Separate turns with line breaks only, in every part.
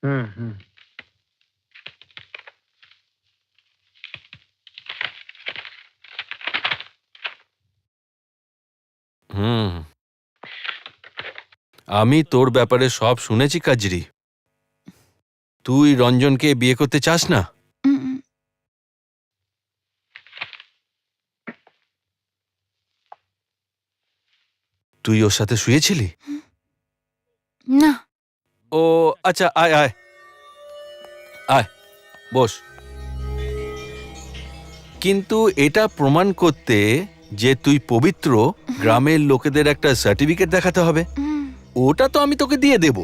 হুম হুম।
হুম, আমি তোর ব্যাপারে সব শুনেছি কাজরি। তুই রঞ্জনকে বিয়ে করতে চাস না? তুই ওর সাথে শুয়েছিলি?
না।
ও আচ্ছা, আয় আয় আয়, বস। কিন্তু এটা প্রমাণ করতে যে তুই পবিত্র, গ্রামের লোকেদের একটা সার্টিফিকেট দেখাতে হবে। ওটা তো আমি তোকে দিয়ে দেব,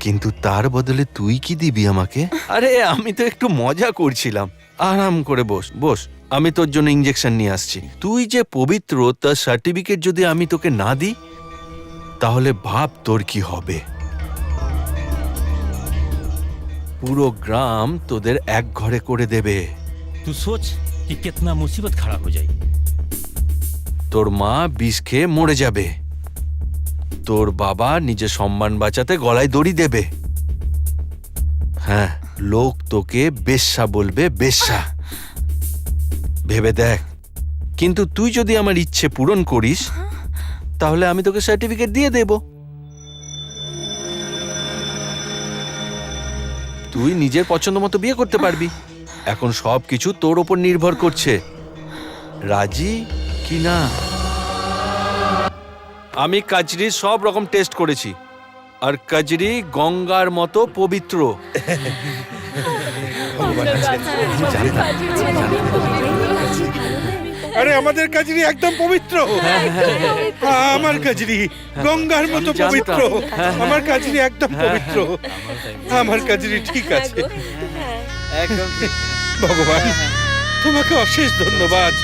কিন্তু তার বদলে তুই কি দিবি আমাকে? আরে আমি তো একটু মজা করছিলাম। আরাম করে বস বস, আমি তোর জন্য ইঞ্জেকশন নিয়ে আসছি। তুই যে পবিত্র তার সার্টিফিকেট যদি আমি তোকে না দিই, তাহলে ভাব তোর কি হবে। পুরো গ্রাম তোদের এক ঘরে করে দেবে।
तू सोच कि कितना मुसीबत खड़ा हो जाएगी।
তোর মা বিষ খেয়ে মরে যাবে, তোর বাবা নিজের সম্মান বাঁচাতে গলায় দড়ি দেবে। হ্যাঁ, লোক তোকে বেশ্যা বলবে, বেশ্যা। ভেবে দেখ। কিন্তু তুই যদি আমার ইচ্ছে পূরণ করিস, তাহলে আমি তোকে সার্টিফিকেট দিয়ে দেব। তুই নিজের পছন্দ মতো বিয়ে করতে পারবি। এখন সবকিছু তোর ওপর নির্ভর করছে, রাজি কি না। আমি কাজরির সব রকম টেস্ট করেছি, আর কাজরি গঙ্গার মতো পবিত্র।
আরে আমাদের কাজরি একদম পবিত্র। আমার কাজরি গঙ্গার মতো
আমি জানতাম।
পবিত্র। আমার কাজরি একদম পবিত্র। আমার কাজরি ঠিক আছে। ভগবান তোমাকে অশেষ ধন্যবাদ।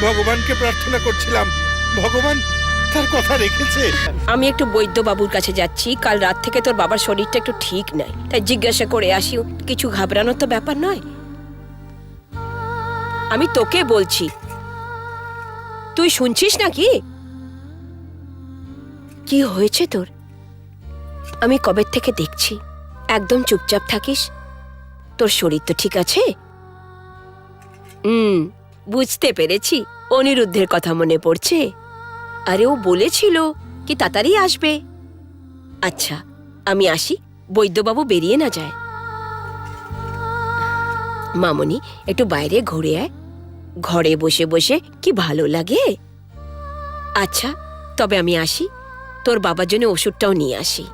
ভগবানকে প্রার্থনা করছিলাম, ভগবান তার কথা রেখেছে।
আমি একটু বৈদ্য বাবুর কাছে যাচ্ছি। কাল রাত থেকে তোর বাবার শরীরটা একটু ঠিক নাই, তাই জিজ্ঞাসা করে আসি। কিছু ঘাবড়ানোর তো ব্যাপার নয়। আমি তোকে বলছি, তুই শুনছিস নাকি? কি হয়েছে তোর? আমি কবে থেকে দেখছি একদম চুপচাপ থাকিস। তোর শরীর তো ঠিক আছে? বুঝতে পেরেছি। অনিরুদ্ধের কথা মনে পড়ছে? আরে ও বলেছিল কি তাড়াতাড়ি আসবে। আচ্ছা আমি আসি, বৈদ্যবাবু বেরিয়ে না যায়। মামনি একটু বাইরে ঘুরে আয়, ঘরে বসে বসে কি ভালো লাগে। আচ্ছা তবে আমি আসি, তোর বাবার জন্য ওষুধটাও নিয়ে আসি।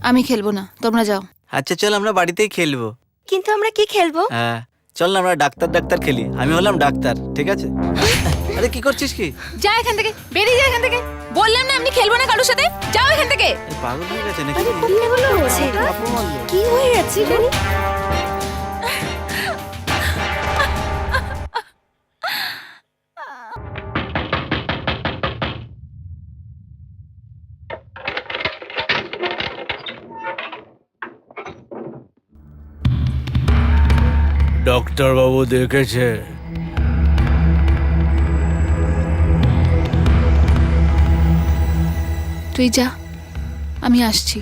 আমি খেলবো না, তোমরা যাও।
আচ্ছা চল আমরা বাড়িতেই খেলবো।
কিন্তু আমরা কি খেলবো?
হ্যাঁ চল না আমরা ডাক্তার ডাক্তার খেলি। আমি হলাম ডাক্তার, ঠিক আছে? আরে কি করছিস কি?
যা এখান থেকে, বেরিয়ে যা এখান থেকে। বললাম না আমি খেলবো না কারোর সাথে, যাও এখান থেকে।
এ পাগল হয়ে গেছে নাকি?
কি হয়ে যাচ্ছে?
ডক্টর বাবু দেখেছে।
তুই যা, আমি আসছি।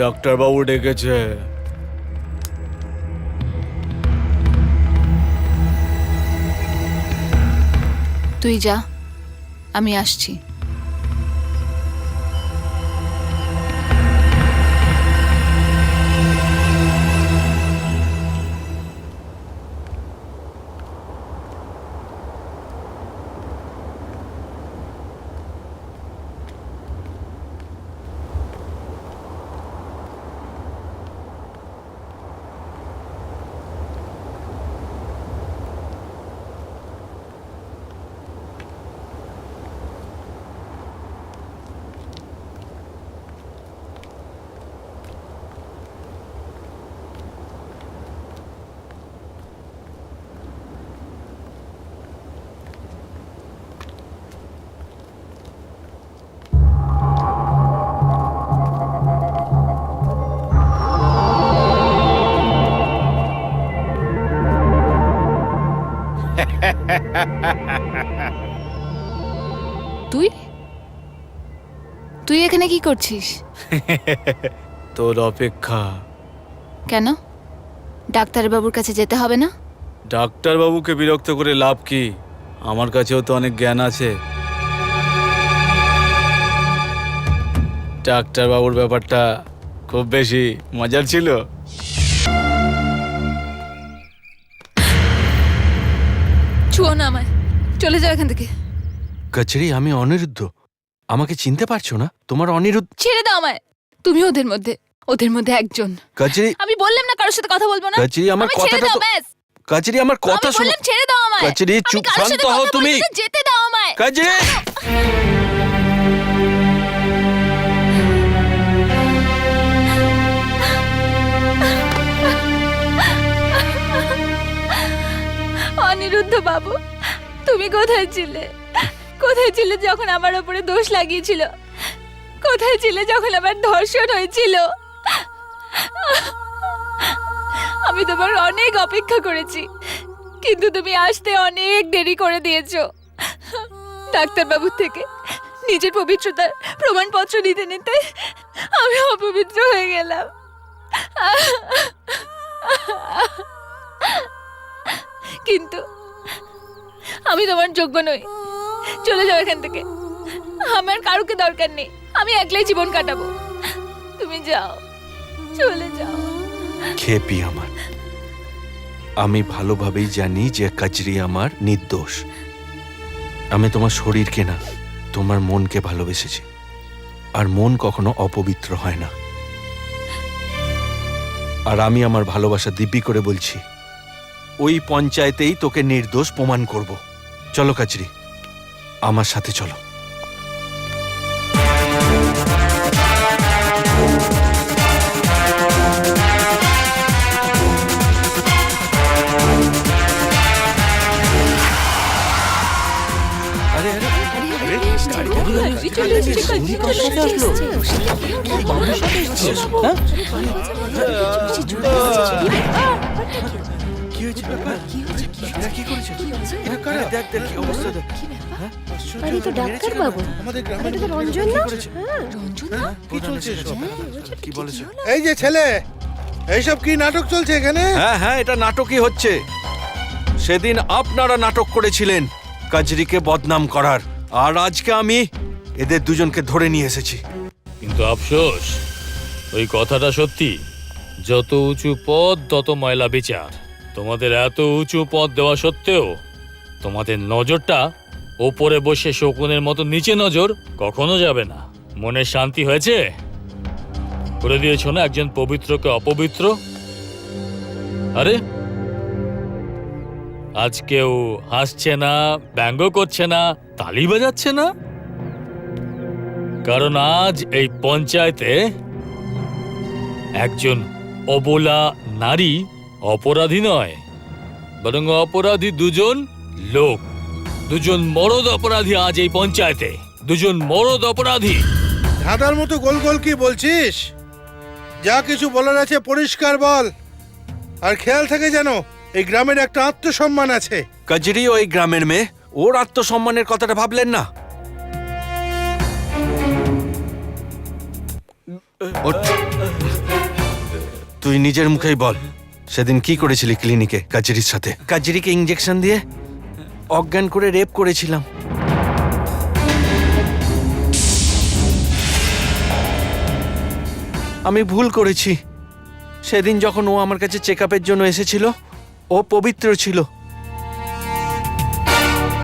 ডক্টর বাবু ডেকেছে।
তুই যা, আমি আসছি। তুই তুই এখানে কি করছিস?
তোর অপেক্ষা।
কেন? ডাক্তারবাবুর কাছে যেতে হবে না?
ডাক্তারবাবুকে বিরক্ত করে লাভ কি? আমার কাছেও তো অনেক জ্ঞান আছে। ডাক্তারবাবুর ব্যাপারটা খুব বেশি মজার ছিল।
ছুঁয়ো না আমায়, চলে যাও এখান থেকে।
কচরি, আমি অনিরুদ্ধ। আমাকে চিনতে পারছো না? তোমার অনিরুদ্ধ।
ছেড়ে দাও আমায়। তুমি ওদের মধ্যে একজন।
কচরি,
আমি বললাম না কারোর সাথে কথা বলবো না।
কচরি, আমার
আমি ছেড়ে
কথাটা
দাও
তো-
ব্যাস।
কচরি, আমার কথা
আমি
শোনো।
বললাম ছেড়ে দাও আমায়।
কচরি,
আমি
চুপ,
কারোর সাথে
শান্ত হও
কথা
তুমি।
বলবো না, যেতে দাও আমায়।
কচরি,
অনিরুদ্ধ বাবু, তুমি কোথায় ছিলে? কোথায় ছিলে যখন আমার উপরে দোষ লাগিয়েছিল? কোথায় ছিলে যখন আমার ধর্ষণ হয়েছিল? আমি তোমার অনেক অপেক্ষা করেছি, কিন্তু তুমি আসতে অনেক দেরি করে দিয়েছো। ডাক্তারবাবুর থেকে নিজের পবিত্রতার প্রমাণপত্র নিতে নিতে আমি অপবিত্র হয়ে গেলাম। কিন্তু আমি তোমার যোগ্য নই। চলে যাও এখান থেকে। আমার কারোকে দরকার নেই। আমি একলাই জীবন কাটাবো। তুমি যাও, চলে যাও।
খেপি আমার। আমি ভালোভাবেই জানি যে কচরি আমার নির্দোষ। আমি তোমার শরীরকে না, তোমার মনকে ভালোবেসেছি। আর মন কখনো অপবিত্র হয় না। আর আমি আমার ভালোবাসা দিব্যি করে বলছি, ওই পঞ্চায়েতেই তোকে নির্দোষ প্রমাণ করব। চলো কচরি, আমার সাথে চলো। আরে আরে কি হয়েছে? ব্যাপার এরা কি করেছে? এরা কারা? দেখ দেখ কি অবস্থা দেখ।
আরে তো ডাক্তার বাবু,
আমাদের গ্রামের
এটা তো
লোকেরা
রঞ্জন
কি
না?
করেছে?
হ্যাঁ,
কি চলছে এসব?
কি বলেছে?
এই যে ছেলে, এইসব কি নাটক চলছে এখানে?
হ্যাঁ হ্যাঁ, এটা নাটকই হচ্ছে। সেদিন আপনারা নাটক করেছিলেন কচরিকে বদনাম করার, আর আজকে আমি এদের দুজনকে ধরে নিয়ে এসেছি।
কিন্তু আফসোস, ওই কথাটা সত্যি। যত উঁচু পদ তত ময়লা বিচার। তোমাদের এত উঁচু পদ দেওয়া সত্ত্বেও তোমাদের নজরটা ওপরে বসে শকুনের মতো নিচে নজর কখনো যাবে না। মনে শান্তি হয়েছে? করে দিয়েছ না একজন পবিত্রকে অপবিত্র। আরে আজ কেউ হাসছে না, ব্যঙ্গ করছে না, তালি বাজাচ্ছে না, কারণ আজ এই পঞ্চায়েতে একজন অবলা নারী অপরাধী নয়, বরং অপরাধী দুজন লোক, দুজন মরদ অপরাধী। আজ এই পঞ্চায়েতে দুজন মরদ অপরাধী।
ধাঁধার মতো গোল গোল কি বলছিস? যা কিছু বলার আছে পরিষ্কার বল। আর খেয়াল থাকে যেন এই গ্রামের একটা আত্মসম্মান আছে।
কচরি ওই গ্রামের মেয়ে, ওর আত্মসম্মানের কথাটা ভাবলেন না? তুই নিজের মুখেই বল, সেদিন কি করেছিলি ক্লিনিকে কচরির সাথে? কচরিকে ইঞ্জেকশন দিয়ে অজ্ঞান করে রেপ করেছিলাম। আমি ভুল করেছি। সেদিন যখন ও আমার কাছে চেক আপের জন্য এসেছিল, ও পবিত্র ছিল।